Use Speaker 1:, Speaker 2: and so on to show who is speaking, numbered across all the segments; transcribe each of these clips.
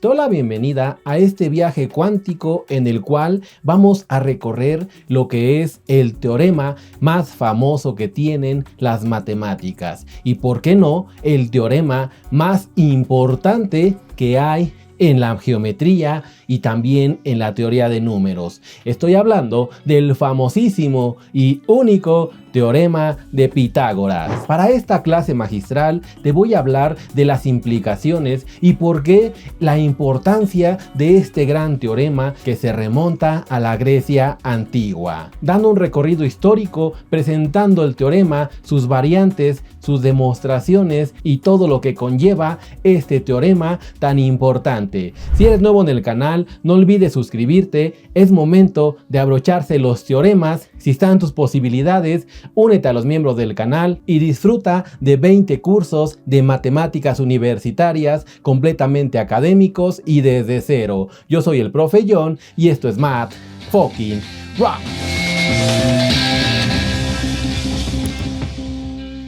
Speaker 1: Te doy la bienvenida a este viaje cuántico en el cual vamos a recorrer lo que es el teorema más famoso que tienen las matemáticas y, por qué no, el teorema más importante que hay en la geometría y también en la teoría de números. Estoy hablando del famosísimo y único teorema de Pitágoras. Para esta clase magistral te voy a hablar de las implicaciones y por qué la importancia de este gran teorema que se remonta a la Grecia antigua, dando un recorrido histórico presentando el teorema, sus variantes, sus demostraciones y todo lo que conlleva este teorema tan importante. Si eres nuevo en el canal, no olvides suscribirte. Es momento de abrocharse los teoremas. Si están en tus posibilidades, únete a los miembros del canal y disfruta de 20 cursos de matemáticas universitarias completamente académicos y desde cero. Yo soy el profe John y esto es Math Fucking Rock.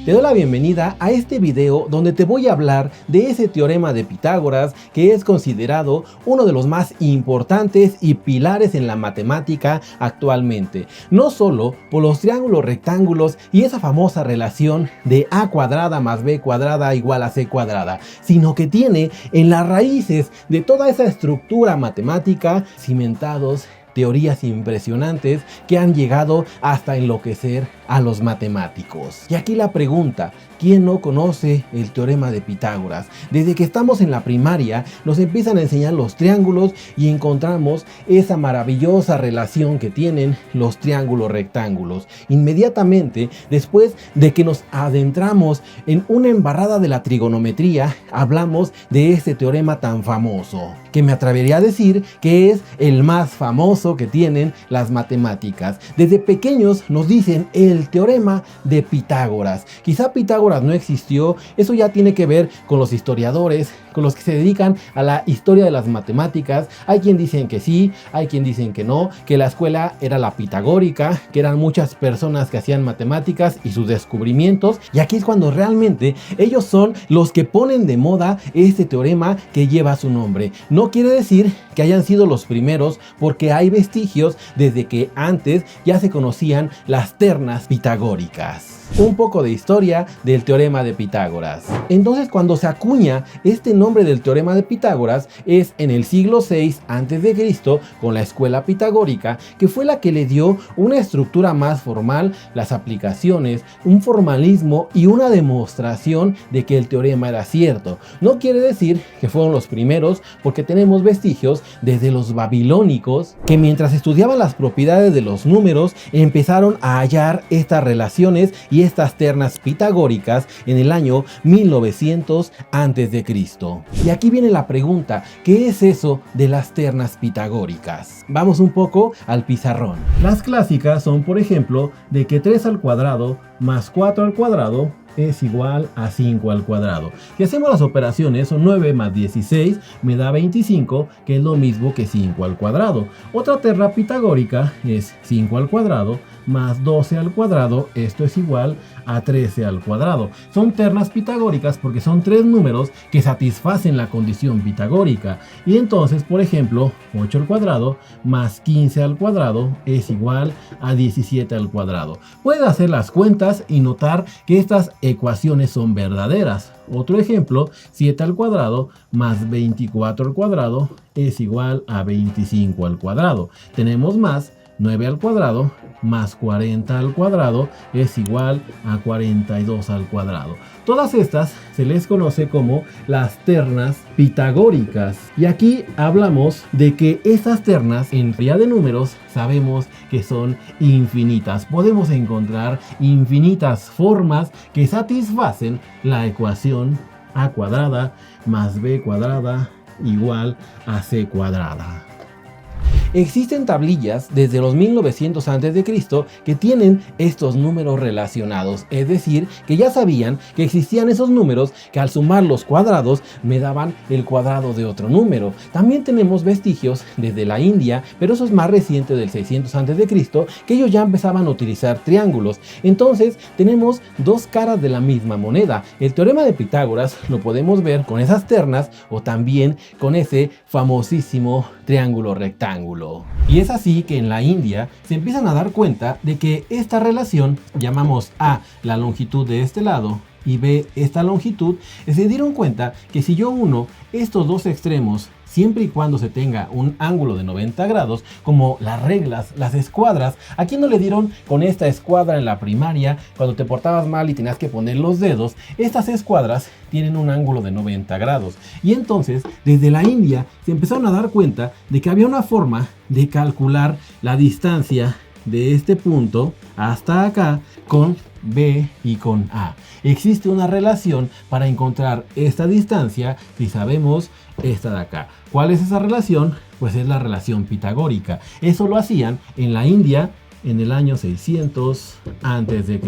Speaker 1: Te doy la bienvenida a este video donde te voy a hablar de ese teorema de Pitágoras que es considerado uno de los más importantes y pilares en la matemática actualmente. No solo por los triángulos rectángulos y esa famosa relación de a cuadrada más b cuadrada igual a c cuadrada, sino que tiene en las raíces de toda esa estructura matemática cimentados teorías impresionantes que han llegado hasta enloquecer a los matemáticos. Y aquí la pregunta: ¿quién no conoce el teorema de Pitágoras? Desde que estamos en la primaria nos empiezan a enseñar los triángulos y encontramos esa maravillosa relación que tienen los triángulos rectángulos. Inmediatamente después de que nos adentramos en una embarrada de la trigonometría, hablamos de este teorema tan famoso, que me atrevería a decir que es el más famoso que tienen las matemáticas. Desde pequeños nos dicen el teorema de Pitágoras. Quizá Pitágoras no existió, eso ya tiene que ver con los historiadores, con los que se dedican a la historia de las matemáticas. Hay quien dicen que sí, hay quien dicen que no, que la escuela era la pitagórica, que eran muchas personas que hacían matemáticas y sus descubrimientos, y aquí es cuando realmente ellos son los que ponen de moda este teorema que lleva su nombre. No quiere decir que hayan sido los primeros, porque hay vestigios desde que antes ya se conocían las ternas pitagóricas. Un poco de historia del teorema de Pitágoras. Entonces, cuando se acuña este nombre del teorema de Pitágoras es en el siglo VI a.C. con la escuela pitagórica, que fue la que le dio una estructura más formal, las aplicaciones, un formalismo y una demostración de que el teorema era cierto. No quiere decir que fueron los primeros, porque tenemos vestigios desde los babilónicos que, mientras estudiaban las propiedades de los números, empezaron a hallar estas relaciones y estas ternas pitagóricas en el año 1900 a.C. Y aquí viene la pregunta: ¿qué es eso de las ternas pitagóricas? Vamos un poco al pizarrón. Las clásicas son, por ejemplo, de que 3 al cuadrado más 4 al cuadrado es igual a 5 al cuadrado. Si hacemos las operaciones, son 9 más 16 me da 25, que es lo mismo que 5 al cuadrado. Otra terna pitagórica es 5 al cuadrado más 12 al cuadrado, esto es igual a 13 al cuadrado. Son ternas pitagóricas porque son tres números que satisfacen la condición pitagórica. Y entonces, por ejemplo, 8 al cuadrado más 15 al cuadrado es igual a 17 al cuadrado. Puedes hacer las cuentas y notar que estas ecuaciones son verdaderas. Otro ejemplo: 7 al cuadrado más 24 al cuadrado es igual a 25 al cuadrado. Tenemos más: 9 al cuadrado más 40 al cuadrado es igual a 42 al cuadrado. Todas estas se les conoce como las ternas pitagóricas. Y aquí hablamos de que estas ternas en teoría de números sabemos que son infinitas. Podemos encontrar infinitas formas que satisfacen la ecuación a cuadrada más b cuadrada igual a c cuadrada. Existen tablillas desde los 1900 a.C. que tienen estos números relacionados, es decir, que ya sabían que existían esos números que al sumar los cuadrados me daban el cuadrado de otro número. También tenemos vestigios desde la India, pero eso es más reciente, del 600 a.C., que ellos ya empezaban a utilizar triángulos. Entonces tenemos dos caras de la misma moneda. El teorema de Pitágoras lo podemos ver con esas ternas o también con ese famosísimo triángulo rectángulo. Y es así que en la India se empiezan a dar cuenta de que esta relación, llamamos A la longitud de este lado y B esta longitud, se dieron cuenta que si yo uno estos dos extremos siempre y cuando se tenga un ángulo de 90 grados, como las reglas, las escuadras. ¿A quién no le dieron con esta escuadra en la primaria cuando te portabas mal y tenías que poner los dedos? Estas escuadras tienen un ángulo de 90 grados. Y entonces, desde la India, se empezaron a dar cuenta de que había una forma de calcular la distancia de este punto hasta acá con B y con A. Existe una relación para encontrar esta distancia si sabemos esta de acá. ¿Cuál es esa relación? Pues es la relación pitagórica. Eso lo hacían en la India en el año 600 a.C.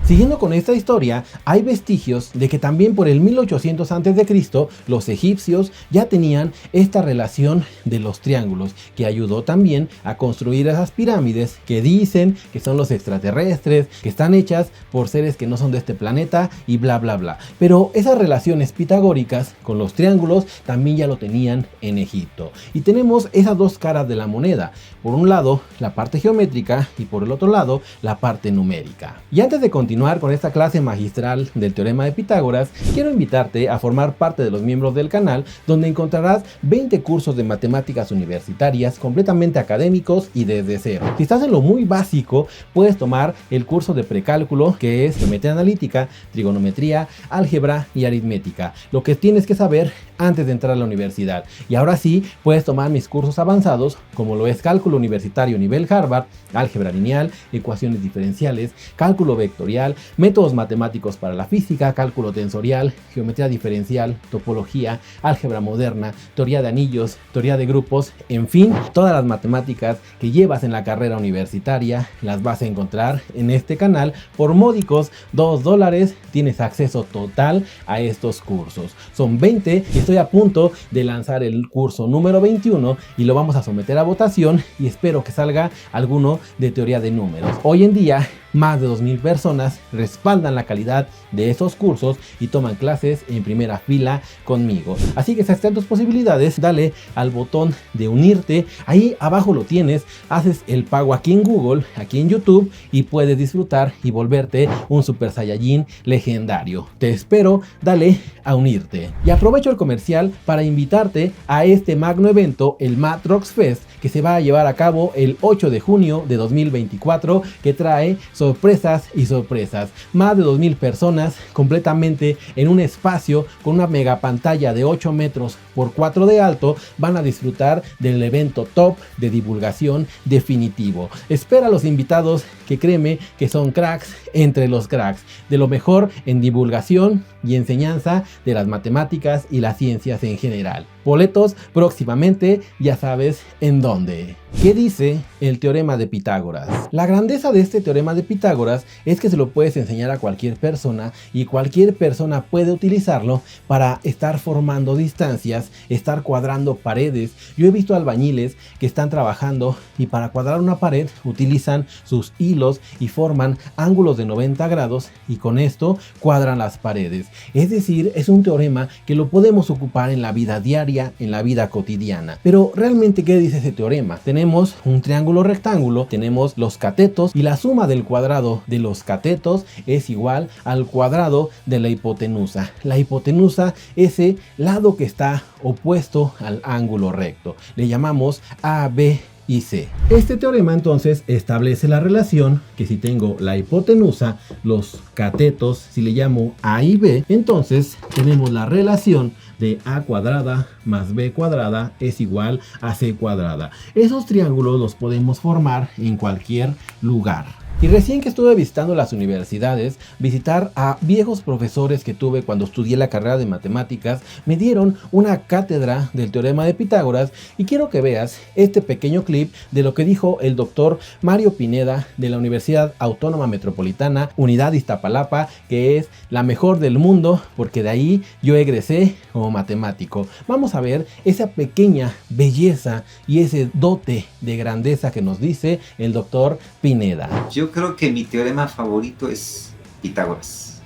Speaker 1: Siguiendo con esta historia, hay vestigios de que también por el 1800 a.C. los egipcios ya tenían esta relación de los triángulos, que ayudó también a construir esas pirámides que dicen que son los extraterrestres, que están hechas por seres que no son de este planeta y bla bla bla. Pero esas relaciones pitagóricas con los triángulos también ya lo tenían en Egipto. Y tenemos esas dos caras de la moneda. Por un lado la parte geométrica y por el otro lado la parte numérica. Y antes de continuar con esta clase magistral del teorema de Pitágoras, quiero invitarte a formar parte de los miembros del canal, donde encontrarás 20 cursos de matemáticas universitarias completamente académicos y desde cero. Si estás en lo muy básico, puedes tomar el curso de precálculo, que es geometría analítica, trigonometría, álgebra y aritmética, lo que tienes que saber antes de entrar a la universidad. Y ahora sí, puedes tomar mis cursos avanzados, como lo es cálculo universitario nivel Harvard, álgebra lineal, ecuaciones diferenciales, cálculo vectorial, métodos matemáticos para la física, cálculo tensorial, geometría diferencial, topología, álgebra moderna, teoría de anillos, teoría de grupos, en fin, todas las matemáticas que llevas en la carrera universitaria las vas a encontrar en este canal por módicos $2. Tienes acceso total a estos cursos. Son 20 y estoy a punto de lanzar el curso número 21 y lo vamos a someter a votación y espero que salga alguno de teoría de números. Hoy en día más de 2000 personas respaldan la calidad de esos cursos y toman clases en primera fila conmigo. Así que si están tus posibilidades, dale al botón de unirte. Ahí abajo lo tienes. Haces el pago aquí en Google, aquí en YouTube, y puedes disfrutar y volverte un Super Saiyajin legendario. Te espero, dale a unirte. Y aprovecho el comercial para invitarte a este magno evento, el Matrox Fest, que se va a llevar a cabo el 8 de junio de 2024, que trae sorpresas y sorpresas. Más de 2000 personas completamente en un espacio con una mega pantalla de 8 metros por 4 de alto van a disfrutar del evento top de divulgación definitivo. Espera a los invitados que créeme que son cracks entre los cracks, de lo mejor en divulgación y enseñanza de las matemáticas y las ciencias en general. Boletos próximamente, ya sabes en dónde. ¿Qué dice el teorema de Pitágoras? La grandeza de este teorema de Pitágoras es que se lo puedes enseñar a cualquier persona y cualquier persona puede utilizarlo para estar formando distancias, estar cuadrando paredes. Yo he visto albañiles que están trabajando y para cuadrar una pared utilizan sus hilos y forman ángulos de 90 grados y con esto cuadran las paredes. Es decir, es un teorema que lo podemos ocupar en la vida diaria, en la vida cotidiana. Pero realmente, ¿qué dice ese teorema? Tenemos un triángulo rectángulo, tenemos los catetos y la suma del cuadrado de los catetos es igual al cuadrado de la hipotenusa. La hipotenusa, ese lado que está opuesto al ángulo recto. Le llamamos AB y C. Este teorema entonces establece la relación que si tengo la hipotenusa, los catetos, si le llamo A y B, entonces tenemos la relación de A cuadrada más B cuadrada es igual a C cuadrada. Esos triángulos los podemos formar en cualquier lugar. Y recién que estuve visitando las universidades, visitar a viejos profesores que tuve cuando estudié la carrera de matemáticas, me dieron una cátedra del teorema de Pitágoras y quiero que veas este pequeño clip de lo que dijo el doctor Mario Pineda de la Universidad Autónoma Metropolitana, Unidad Iztapalapa, que es la mejor del mundo porque de ahí yo egresé como matemático. Vamos a ver esa pequeña belleza y ese dote de grandeza que nos dice el doctor Pineda.
Speaker 2: Yo creo que mi teorema favorito es Pitágoras,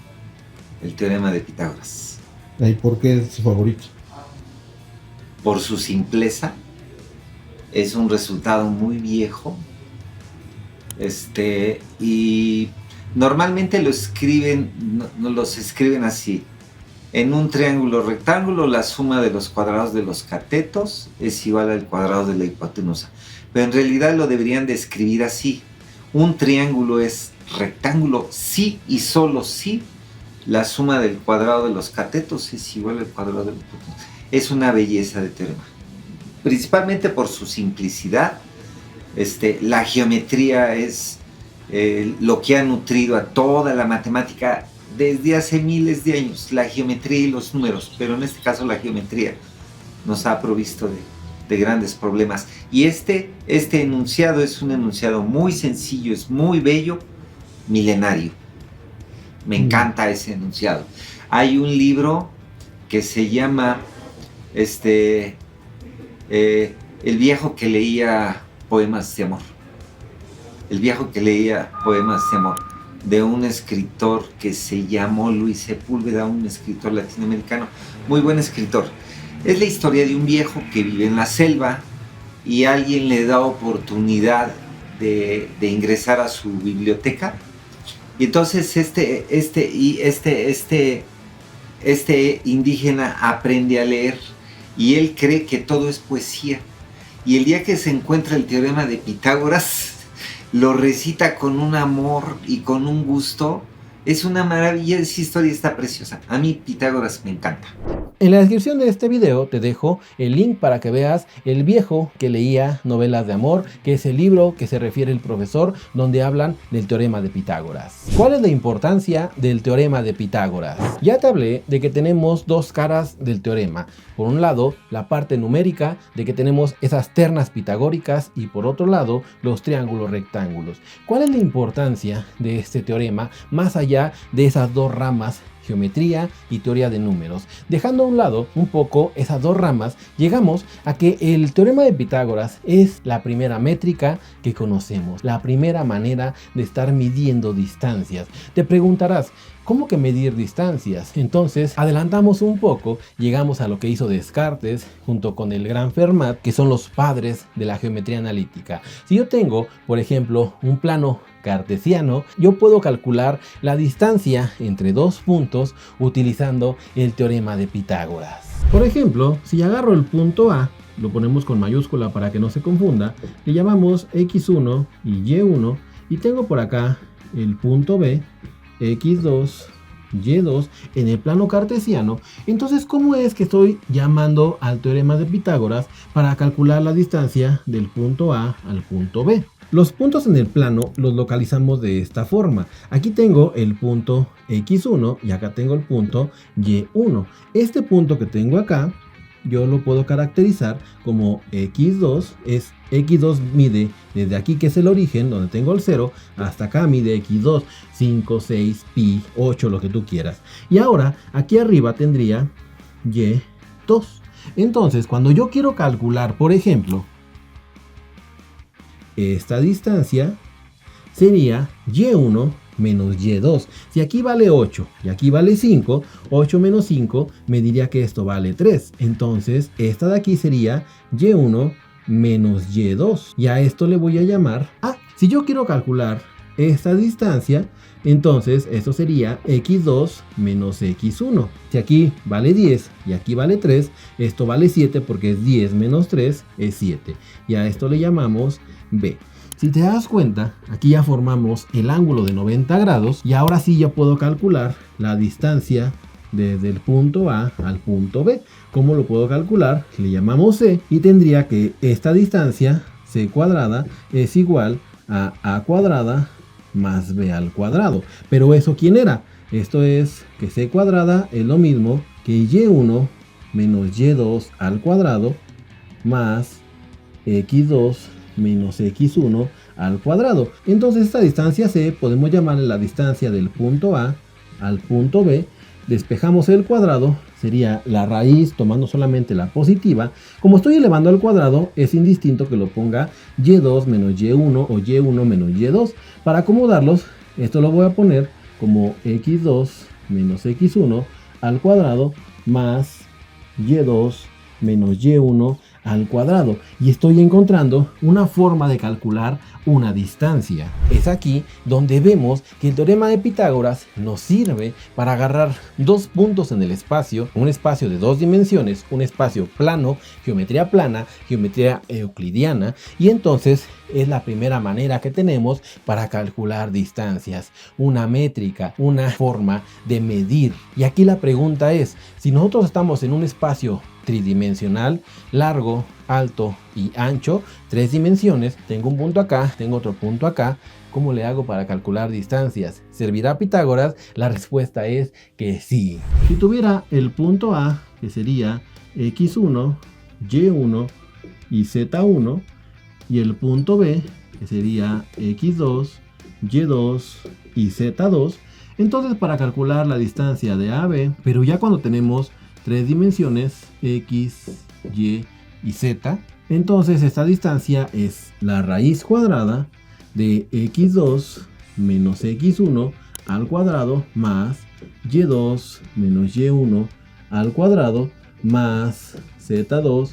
Speaker 2: el teorema de Pitágoras.
Speaker 3: ¿Y por qué es su favorito?
Speaker 2: Por su simpleza, es un resultado muy viejo, y normalmente los escriben así. En un triángulo rectángulo, la suma de los cuadrados de los catetos es igual al cuadrado de la hipotenusa. Pero en realidad lo deberían de escribir así. Un triángulo es rectángulo si y solo si la suma del cuadrado de los catetos es igual al cuadrado de la hipotenusa. Es una belleza de teorema. Principalmente por su simplicidad. La geometría es lo que ha nutrido a toda la matemática desde hace miles de años, la geometría y los números, pero en este caso la geometría nos ha provisto de grandes problemas. Y este enunciado es un enunciado muy sencillo, es muy bello, milenario. Me encanta ese enunciado. Hay un libro que se llama El viejo que leía poemas de amor. El viejo que leía poemas de amor, de un escritor que se llamó Luis Sepúlveda, un escritor latinoamericano, muy buen escritor. Es la historia de un viejo que vive en la selva y alguien le da oportunidad de ingresar a su biblioteca. Y entonces este indígena aprende a leer y él cree que todo es poesía. Y el día que se encuentra el teorema de Pitágoras, lo recita con un amor y con un gusto. Es una maravilla, esa historia está preciosa. A mí Pitágoras me encanta.
Speaker 1: En la descripción de este video te dejo el link para que veas El viejo que leía novelas de amor, que es el libro que se refiere el profesor donde hablan del teorema de Pitágoras. ¿Cuál es la importancia del teorema de Pitágoras? Ya te hablé de que tenemos dos caras del teorema. Por un lado, la parte numérica de que tenemos esas ternas pitagóricas y por otro lado, los triángulos rectángulos. ¿Cuál es la importancia de este teorema más allá de esas dos ramas, geometría y teoría de números? Dejando a un lado un poco esas dos ramas, llegamos a que el teorema de Pitágoras es la primera métrica que conocemos, la primera manera de estar midiendo distancias. Te preguntarás, ¿cómo que medir distancias? Entonces adelantamos un poco, llegamos a lo que hizo Descartes junto con el gran Fermat, que son los padres de la geometría analítica. Si yo tengo, por ejemplo, un plano cartesiano, yo puedo calcular la distancia entre dos puntos utilizando el teorema de Pitágoras. Por ejemplo, si agarro el punto A, lo ponemos con mayúscula para que no se confunda, le llamamos X1 y Y1 y tengo por acá el punto B, X2, Y2 en el plano cartesiano. Entonces, ¿cómo es que estoy llamando al teorema de Pitágoras para calcular la distancia del punto A al punto B? Los puntos en el plano los localizamos de esta forma. Aquí tengo el punto X1 y acá tengo el punto Y1. Este punto que tengo acá yo lo puedo caracterizar como X2. X2 mide desde aquí, que es el origen, donde tengo el 0, hasta acá mide X2, 5, 6, pi, 8, lo que tú quieras. Y ahora, aquí arriba tendría Y2. Entonces, cuando yo quiero calcular, por ejemplo, esta distancia, sería Y1 menos Y2. Si aquí vale 8 y aquí vale 5, 8 menos 5 me diría que esto vale 3. Entonces, esta de aquí sería Y1 menos Y2. Y a esto le voy a llamar A. Si yo quiero calcular esta distancia, entonces esto sería X2 menos X1. Si aquí vale 10 y aquí vale 3, esto vale 7 porque es 10 menos 3 es 7. Y a esto le llamamos B. Si te das cuenta, aquí ya formamos el ángulo de 90 grados y ahora sí ya puedo calcular la distancia desde el punto A al punto B. ¿Cómo lo puedo calcular? Le llamamos C y tendría que esta distancia, C cuadrada, es igual a cuadrada más b al cuadrado. Pero ¿eso quién era? Esto es que c cuadrada es lo mismo que y1 menos y2 al cuadrado más x2 menos x1 al cuadrado. Entonces esta distancia c podemos llamarle la distancia del punto A al punto B. Despejamos el cuadrado, sería la raíz tomando solamente la positiva. Como estoy elevando al cuadrado, es indistinto que lo ponga y2 menos y1 o y1 menos y2. Para acomodarlos, esto lo voy a poner como x2 menos x1 al cuadrado más y2 menos y1 al cuadrado, y estoy encontrando una forma de calcular una distancia. Es aquí donde vemos que el teorema de Pitágoras nos sirve para agarrar dos puntos en el espacio, un espacio de dos dimensiones, un espacio plano, geometría plana, geometría euclidiana, y entonces es la primera manera que tenemos para calcular distancias, una métrica, una forma de medir. Y aquí la pregunta es, si nosotros estamos en un espacio tridimensional, largo, alto y ancho, tres dimensiones, tengo un punto acá, tengo otro punto acá, ¿cómo le hago para calcular distancias? ¿Servirá Pitágoras? La respuesta es que sí. Si tuviera el punto A, que sería x1, y1 y z1, y el punto B, que sería x2, y2 y z2, entonces para calcular la distancia de A a B, pero ya cuando tenemos tres dimensiones, x, y y z, entonces esta distancia es la raíz cuadrada de x2 menos x1 al cuadrado más y2 menos y1 al cuadrado más z2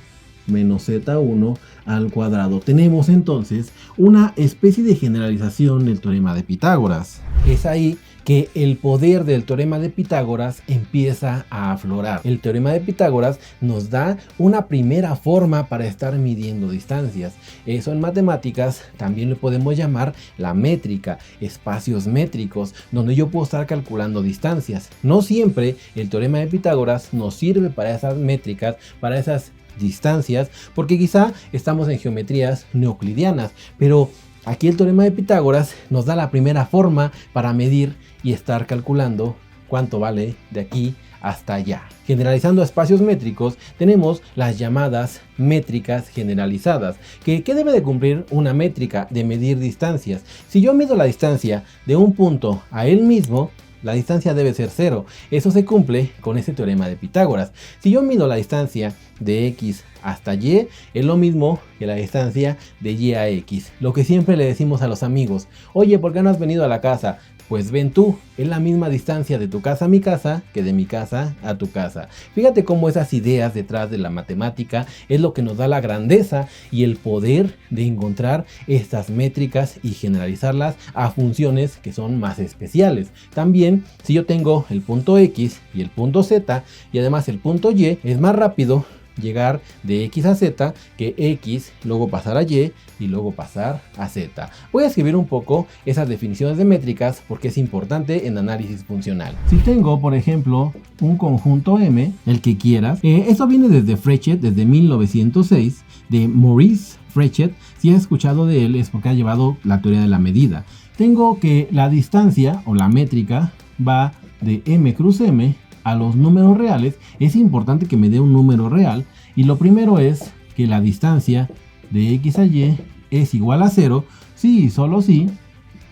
Speaker 1: menos z1 al cuadrado. Tenemos entonces una especie de generalización del teorema de Pitágoras. Es ahí que el poder del teorema de Pitágoras empieza a aflorar. El teorema de Pitágoras nos da una primera forma para estar midiendo distancias. Eso en matemáticas también lo podemos llamar la métrica, espacios métricos, donde yo puedo estar calculando distancias. No siempre el teorema de Pitágoras nos sirve para esas métricas, para esas distancias, porque quizá estamos en geometrías no euclidianas, pero aquí el teorema de Pitágoras nos da la primera forma para medir y estar calculando cuánto vale de aquí hasta allá. Generalizando a espacios métricos, tenemos las llamadas métricas generalizadas. ¿Qué debe de cumplir una métrica de medir distancias? Si yo mido la distancia de un punto a él mismo, la distancia debe ser 0. Eso se cumple con ese teorema de Pitágoras. Si yo mido la distancia de x hasta y, es lo mismo que la distancia de y a x. Lo que siempre le decimos a los amigos: oye, ¿por qué no has venido a la casa? Pues ven tú, es la misma distancia de tu casa a mi casa que de mi casa a tu casa. Fíjate cómo esas ideas detrás de la matemática es lo que nos da la grandeza y el poder de encontrar estas métricas y generalizarlas a funciones que son más especiales. También, si yo tengo el punto X y el punto Z y además el punto Y, es más rápido llegar de X a Z que X, luego pasar a Y y luego pasar a Z. Voy a escribir un poco esas definiciones de métricas porque es importante en análisis funcional. Si tengo, por ejemplo, un conjunto M, el que quieras, esto viene desde Fréchet, desde 1906, de Maurice Fréchet. Si has escuchado de él es porque ha llevado la teoría de la medida. Tengo que la distancia o la métrica va de M cruz M a los números reales. Es importante que me dé un número real, y lo primero es que la distancia de X a Y es igual a 0 si y solo si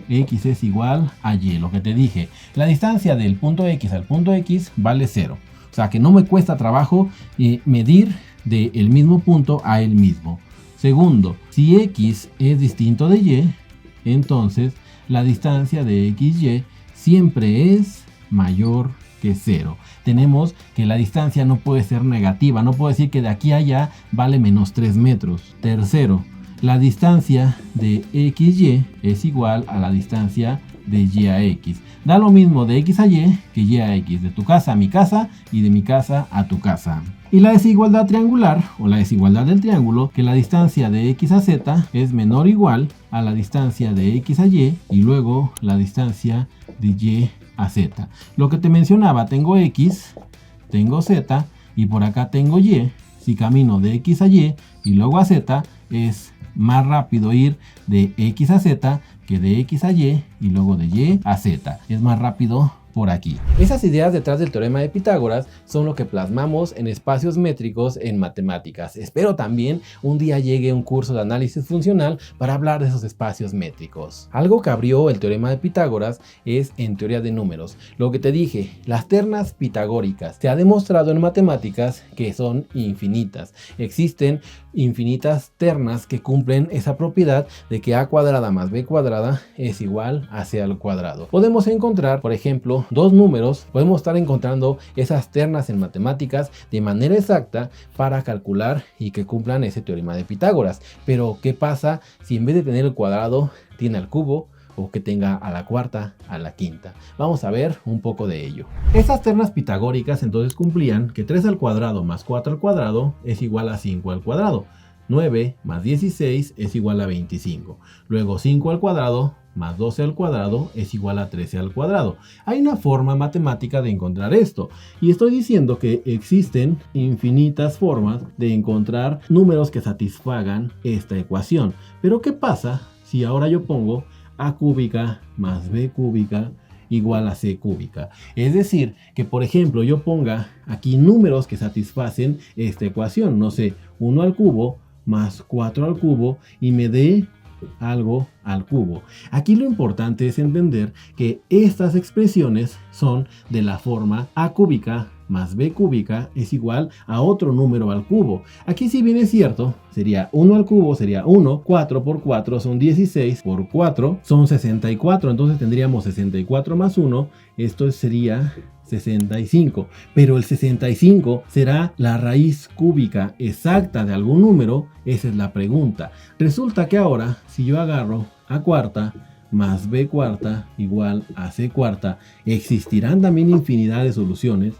Speaker 1: X es igual a Y. Lo que te dije, la distancia del punto X al punto X vale 0, o sea que no me cuesta trabajo medir del mismo punto a el mismo. Segundo, si X es distinto de Y, entonces la distancia de XY siempre es mayor que 0. Tenemos que la distancia no puede ser negativa, no puedo decir que de aquí a allá vale menos 3 metros. Tercero, la distancia de XY es igual a la distancia de Y a X. Da lo mismo de X a Y que Y a X, de tu casa a mi casa y de mi casa a tu casa. Y la desigualdad triangular, o la desigualdad del triángulo, que la distancia de X a Z es menor o igual a la distancia de X a Y y luego la distancia de Y a Z. Lo que te mencionaba, tengo X, tengo Z y por acá tengo Y. Si camino de X a Y y luego a Z, es más rápido ir de X a Z que de X a Y y luego de Y a Z. Es más rápido por aquí. Esas ideas detrás del teorema de Pitágoras son lo que plasmamos en espacios métricos en matemáticas. Espero también un día llegue un curso de análisis funcional para hablar de esos espacios métricos. Algo que abrió el teorema de Pitágoras es en teoría de números. Lo que te dije, las ternas pitagóricas. Se ha demostrado en matemáticas que son infinitas. Existen infinitas ternas que cumplen esa propiedad de que a cuadrada más b cuadrada es igual a c al cuadrado. Podemos encontrar, por ejemplo, dos números, podemos estar encontrando esas ternas en matemáticas de manera exacta para calcular y que cumplan ese teorema de Pitágoras. Pero ¿qué pasa si en vez de tener el cuadrado tiene al cubo? O que tenga a la cuarta, a la quinta. Vamos a ver un poco de ello. Esas ternas pitagóricas entonces cumplían que 3 al cuadrado más 4 al cuadrado es igual a 5 al cuadrado. 9 más 16 es igual a 25. Luego 5 al cuadrado más 12 al cuadrado es igual a 13 al cuadrado. Hay una forma matemática de encontrar esto. Y estoy diciendo que existen infinitas formas de encontrar números que satisfagan esta ecuación. Pero ¿qué pasa si ahora yo pongo a cúbica más b cúbica igual a c cúbica? Es decir, que por ejemplo yo ponga aquí números que satisfacen esta ecuación. No sé, 1 al cubo más 4 al cubo y me dé algo al cubo. Aquí lo importante es entender que estas expresiones son de la forma a cúbica más b cúbica es igual a otro número al cubo. Aquí si bien es cierto, sería 1 al cubo, sería 1, 4 por 4 son 16, por 4 son 64, entonces tendríamos 64 más 1, esto sería 65, pero el 65 será la raíz cúbica exacta de algún número. Esa es la pregunta. Resulta que ahora, si yo agarro a cuarta más b cuarta igual a c cuarta, existirán también infinidad de soluciones.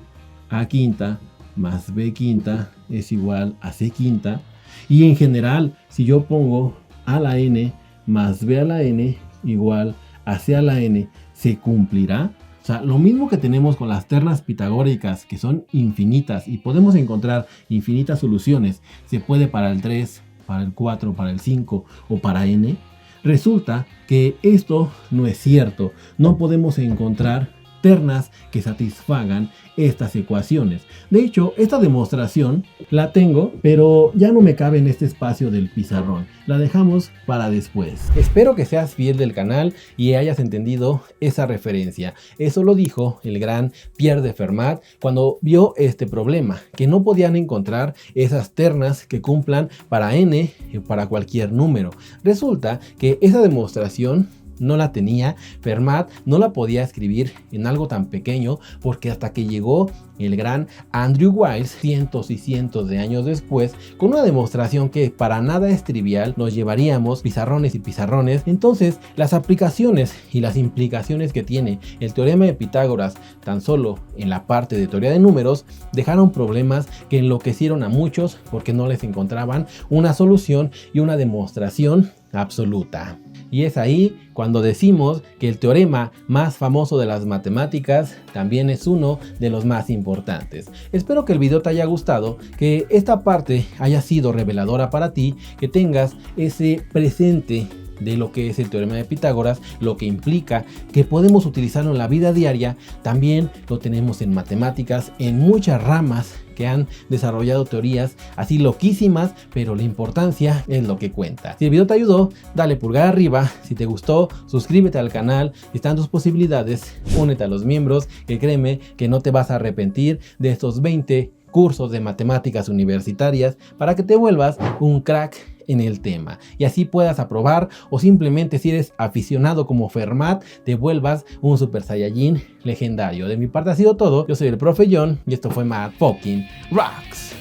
Speaker 1: A quinta más b quinta es igual a c quinta, y en general, si yo pongo a la n más b a la n igual a c a la n, ¿se cumplirá? O sea, lo mismo que tenemos con las ternas pitagóricas, que son infinitas y podemos encontrar infinitas soluciones, se puede para el 3, para el 4, para el 5 o para n. Resulta que esto no es cierto. No podemos encontrar ternas que satisfagan estas ecuaciones. De hecho, esta demostración la tengo, pero ya no me cabe en este espacio del pizarrón. La dejamos para después. Espero que seas fiel del canal y hayas entendido esa referencia. Eso lo dijo el gran Pierre de Fermat cuando vio este problema, que no podían encontrar esas ternas que cumplan para n o para cualquier número. Resulta que esa demostración no la tenía, Fermat no la podía escribir en algo tan pequeño porque hasta que llegó el gran Andrew Wiles cientos y cientos de años después con una demostración que para nada es trivial, nos llevaríamos pizarrones y pizarrones. Entonces las aplicaciones y las implicaciones que tiene el teorema de Pitágoras tan solo en la parte de teoría de números dejaron problemas que enloquecieron a muchos porque no les encontraban una solución y una demostración absoluta. Y es ahí cuando decimos que el teorema más famoso de las matemáticas también es uno de los más importantes. Espero que el video te haya gustado, que esta parte haya sido reveladora para ti, que tengas ese presente de lo que es el teorema de Pitágoras, lo que implica que podemos utilizarlo en la vida diaria. También lo tenemos en matemáticas, en muchas ramas que han desarrollado teorías así loquísimas, pero la importancia es lo que cuenta. Si el video te ayudó, dale pulgar arriba. Si te gustó, suscríbete al canal. Si están tus posibilidades, únete a los miembros, que créeme que no te vas a arrepentir de estos 20 cursos de matemáticas universitarias para que te vuelvas un crack en el tema y así puedas aprobar, o simplemente si eres aficionado como Fermat te vuelvas un Super Saiyajin legendario. De mi parte ha sido todo. Yo soy el profe John y esto fue Math Fucking Rocks.